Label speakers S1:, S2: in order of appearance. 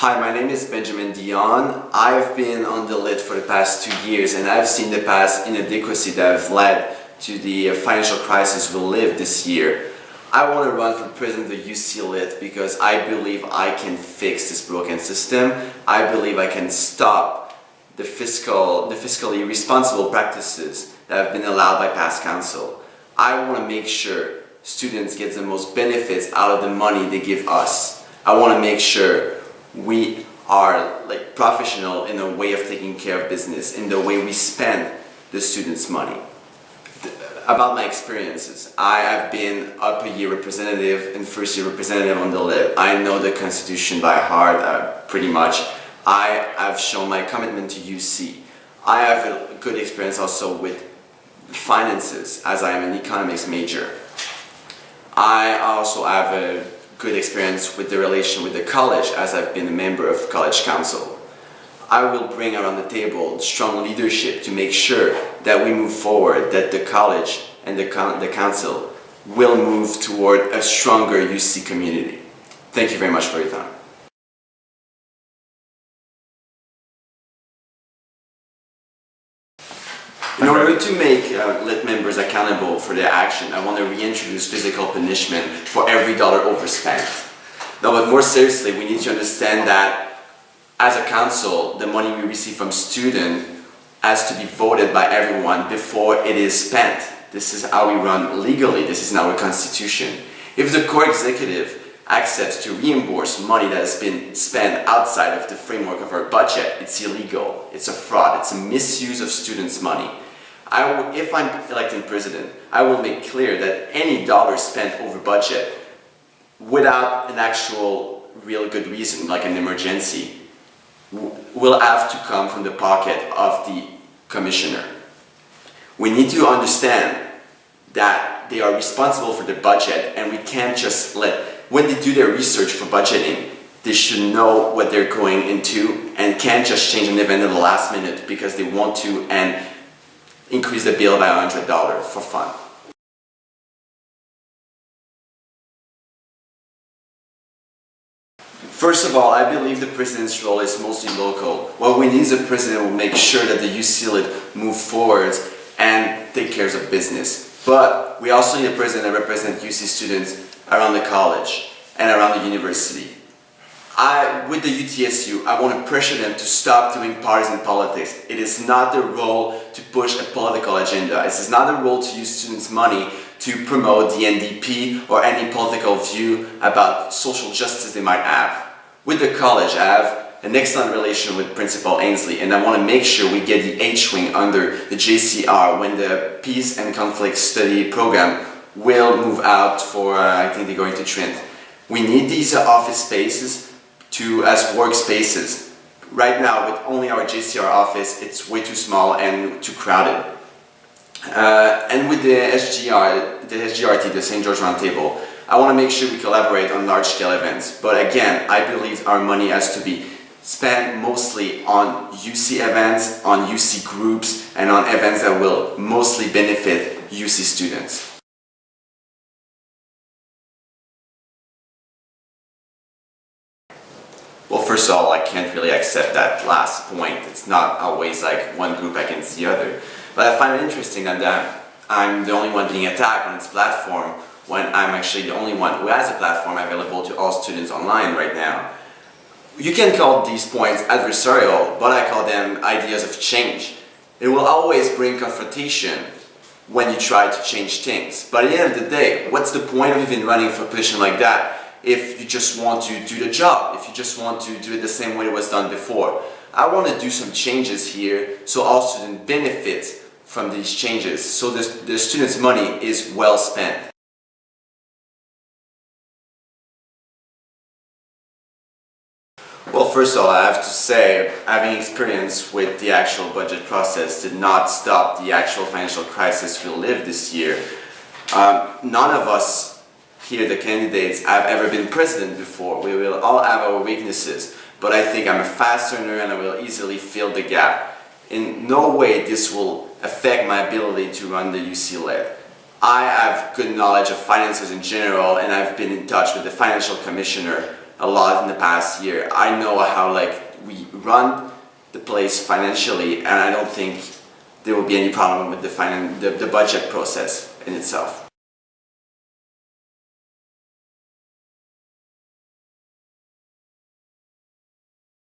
S1: Hi, my name is Benjamin Dionne. I've been on the lit for the past 2 years and I've seen the past inadequacy that have led to the financial crisis we'll live this year. I want to run for president of the UC Lit because I believe I can fix this broken system. I believe I can stop the fiscally responsible practices that have been allowed by past council. I want to make sure students get the most benefits out of the money they give us. I want to make sure we are professional in a way of taking care of business, in the way we spend the students' money. About my experiences, I have been upper year representative and first year representative on the lit. I know the Constitution by heart, pretty much. I have shown my commitment to UC. I have a good experience also with finances, as I am an economics major. I also have a good experience with the relation with the college, as I've been a member of college council. I will bring around the table strong leadership to make sure that we move forward, that the college and the council will move toward a stronger UC community. Thank you very much for your time. In order to make lit members accountable for their action, I want to reintroduce physical punishment for every dollar overspent. No, but more seriously, we need to understand that as a council, the money we receive from students has to be voted by everyone before it is spent. This is how we run legally. This is in our constitution. If the core executive accepts to reimburse money that has been spent outside of the framework of our budget, it's illegal. It's a fraud. It's a misuse of students' money. If I'm elected president, I will make clear that any dollar spent over budget without an actual real good reason, like an emergency, will have to come from the pocket of the commissioner. We need to understand that they are responsible for the budget, and we can't just when they do their research for budgeting, they should know what they're going into and can't just change an event at the last minute because they want to and increase the bill by $100 for fun. First of all, I believe the president's role is mostly local. What we need is a president who will make sure that the UC Lit move forward and take care of business. But we also need a president that represents UC students around the college and around the university. With the UTSU, I want to pressure them to stop doing partisan politics. It is not their role to push a political agenda. It is not their role to use students' money to promote the NDP or any political view about social justice they might have. With the college, I have an excellent relation with Principal Ainsley, and I want to make sure we get the H-wing under the JCR when the Peace and Conflict Study program will move out for, I think they're going to Trent. We need these office spaces as workspaces. Right now, with only our JCR office, it's way too small and too crowded. And with the SGRT, the St. George Roundtable, I want to make sure we collaborate on large-scale events. But again, I believe our money has to be spent mostly on UC events, on UC groups, and on events that will mostly benefit UC students. Well, first of all, I can't really accept that last point. It's not always like one group against the other. But I find it interesting that I'm the only one being attacked on its platform when I'm actually the only one who has a platform available to all students online right now. You can call these points adversarial, but I call them ideas of change. It will always bring confrontation when you try to change things. But at the end of the day, what's the point of even running for a position like that if you just want to do the job, if you just want to do it the same way it was done before? I want to do some changes here so all students benefit from these changes, so the students' money is well spent. Well, first of all, I have to say, having experience with the actual budget process did not stop the actual financial crisis we lived this year. None of us here, the candidates, have ever been president before. We will all have our weaknesses, but I think I'm a fast learner and I will easily fill the gap. In no way this will affect my ability to run the UC Lit. I have good knowledge of finances in general, and I've been in touch with the financial commissioner a lot in the past year. I know how we run the place financially, and I don't think there will be any problem with the budget process in itself.